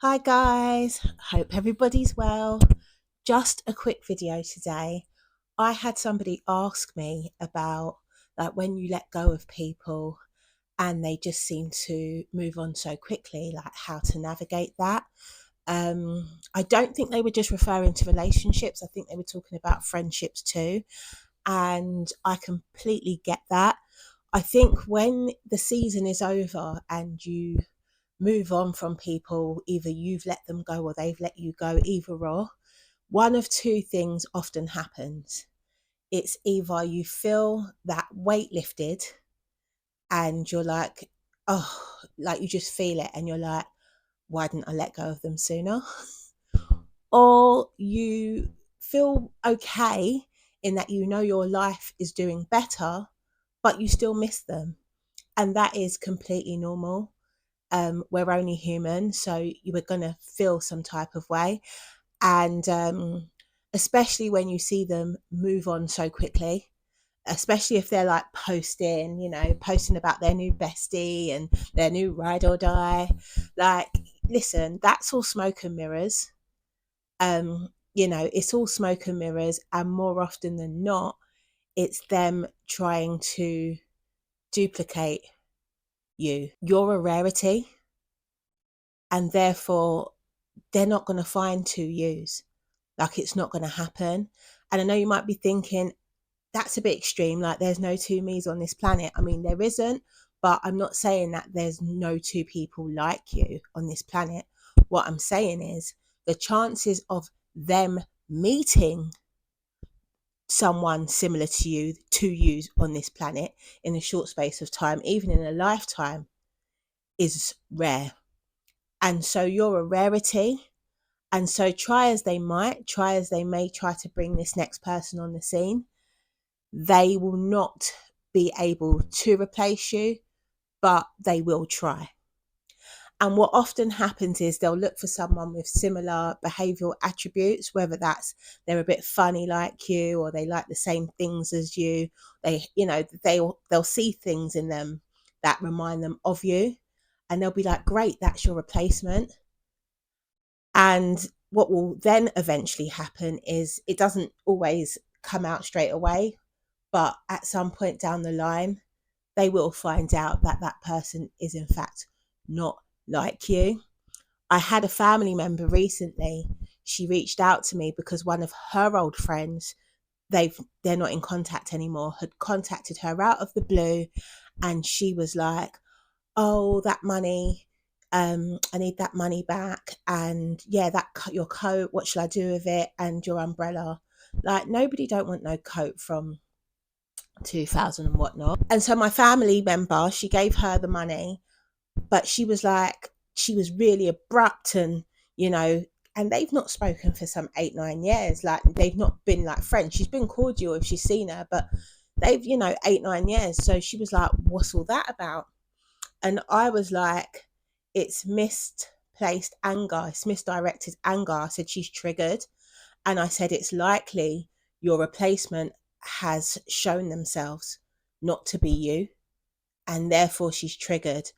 Hi guys, hope everybody's well. Just a quick video today. I had somebody ask me about like when you let go of people and they just seem to move on so quickly, like how to navigate that. I don't think they were just referring to relationships. I think they were talking about friendships too. And I completely get that. I think when the season is over and you move on from people, either you've let them go or they've let you go, either or, one of two things often happens. It's either you feel that weight lifted and you're like, oh, like you just feel it and you're like, why didn't I let go of them sooner? Or you feel okay in that you know your life is doing better, but you still miss them. And that is completely normal. We're only human, so you were going to feel some type of way. And especially when you see them move on so quickly, especially if they're like posting, posting about their new bestie and their new ride or die. Like, listen, that's all smoke and mirrors. It's all smoke and mirrors. And more often than not, it's them trying to duplicate you. You're a rarity, and therefore they're not going to find two yous. Like, it's not going to happen. And I know you might be thinking, that's a bit extreme. Like, there's no two me's on this planet. I mean, there isn't, but I'm not saying that there's no two people like you on this planet. What I'm saying is the chances of them meeting someone similar to you, two yous on this planet in a short space of time, even in a lifetime, is rare. And so you're a rarity. And so try as they may try to bring this next person on the scene, they will not be able to replace you, but they will try. And what often happens is they'll look for someone with similar behavioral attributes, whether that's they're a bit funny like you or they like the same things as you. They'll see things in them that remind them of you, and they'll be like, great, that's your replacement. And what will then eventually happen is it doesn't always come out straight away, but at some point down the line, they will find out that that person is, in fact, not like you. I had a family member recently. She reached out to me because one of her old friends, they're not in contact anymore, had contacted her out of the blue, and she was like, oh, that money, I need that money back. And yeah, that your coat, what should I do with it? And your umbrella. Like, nobody don't want no coat from 2000 and whatnot. And so my family member, she gave her the money, but she was like, she was really abrupt and they've not spoken for some 8, 9 years. Like, they've not been like friends. She's been cordial if she's seen her, but they've, 8, 9 years. So she was like, what's all that about? And I was like, it's misplaced anger, it's misdirected anger. I said, she's triggered. And I said, it's likely your replacement has shown themselves not to be you. And therefore, she's triggered.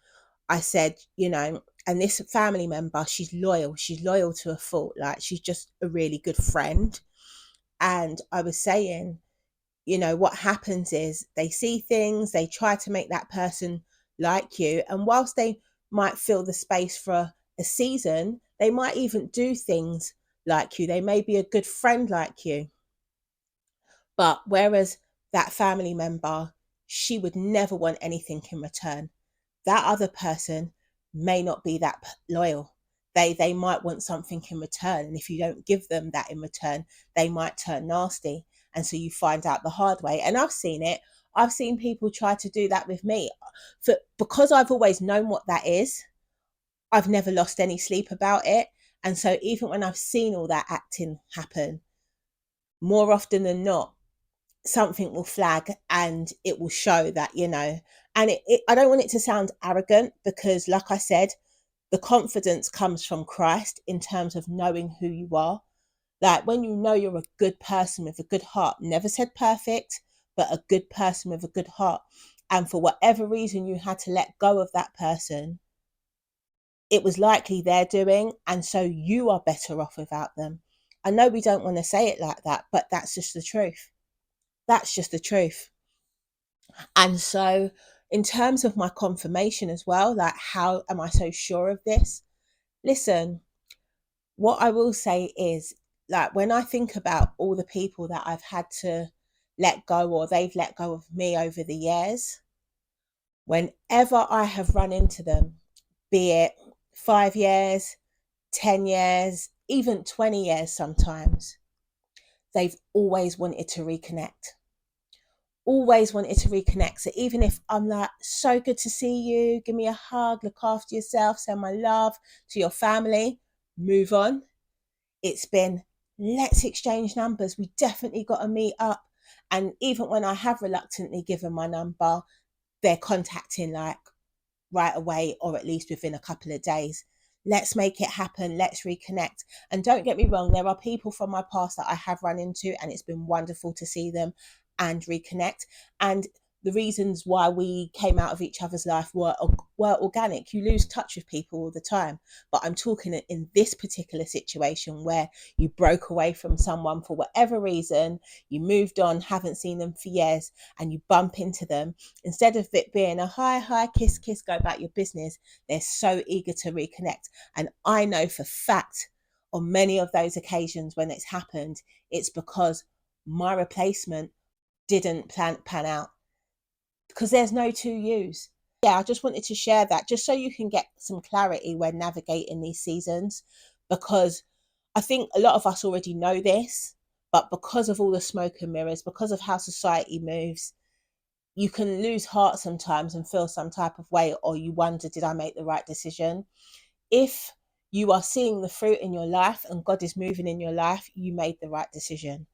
I said, and this family member, she's loyal. She's loyal to a fault. Like, she's just a really good friend. And I was saying, what happens is they see things, they try to make that person like you. And whilst they might fill the space for a season, they might even do things like you. They may be a good friend like you. But whereas that family member, she would never want anything in return. That other person may not be that loyal. They might want something in return, and if you don't give them that in return, they might turn nasty. And so you find out the hard way. And I've seen it. I've seen people try to do that with me. Because I've always known what that is, I've never lost any sleep about it. And so even when I've seen all that acting happen, more often than not, something will flag and it will show that, and I don't want it to sound arrogant, because like I said, the confidence comes from Christ in terms of knowing who you are. Like, when you know you're a good person with a good heart, never said perfect, but a good person with a good heart, and for whatever reason you had to let go of that person, it was likely their doing, and so you are better off without them. I know we don't want to say it like that, but that's just the truth. That's just the truth. And so, in terms of my confirmation as well, like, how am I so sure of this? Listen, what I will say is, like, when I think about all the people that I've had to let go or they've let go of me over the years, whenever I have run into them, be it 5 years, 10 years, even 20 years sometimes, they've always wanted to reconnect. Always wanted to reconnect. So even if I'm like, so good to see you, give me a hug, look after yourself, send my love to your family, move on. It's been, let's exchange numbers. We definitely got to meet up. And even when I have reluctantly given my number, they're contacting like right away, or at least within a couple of days. Let's make it happen. Let's reconnect. And don't get me wrong, there are people from my past that I have run into, and it's been wonderful to see them and reconnect. And the reasons why we came out of each other's life were organic. You lose touch with people all the time, but I'm talking in this particular situation where you broke away from someone for whatever reason, you moved on, haven't seen them for years, and you bump into them. Instead of it being a hi, kiss, kiss, go about your business, they're so eager to reconnect. And I know for fact on many of those occasions when it's happened, it's because my replacement didn't pan out, because there's no two yous. Yeah, I just wanted to share that just so you can get some clarity when navigating these seasons, because I think a lot of us already know this, but because of all the smoke and mirrors, because of how society moves, you can lose heart sometimes and feel some type of way, or you wonder, did I make the right decision? If you are seeing the fruit in your life and God is moving in your life, you made the right decision,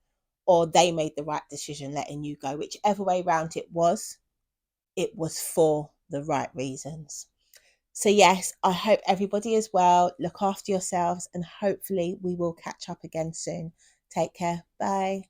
or they made the right decision letting you go. Whichever way round it was for the right reasons. So, yes, I hope everybody is well. Look after yourselves, and hopefully, we will catch up again soon. Take care. Bye.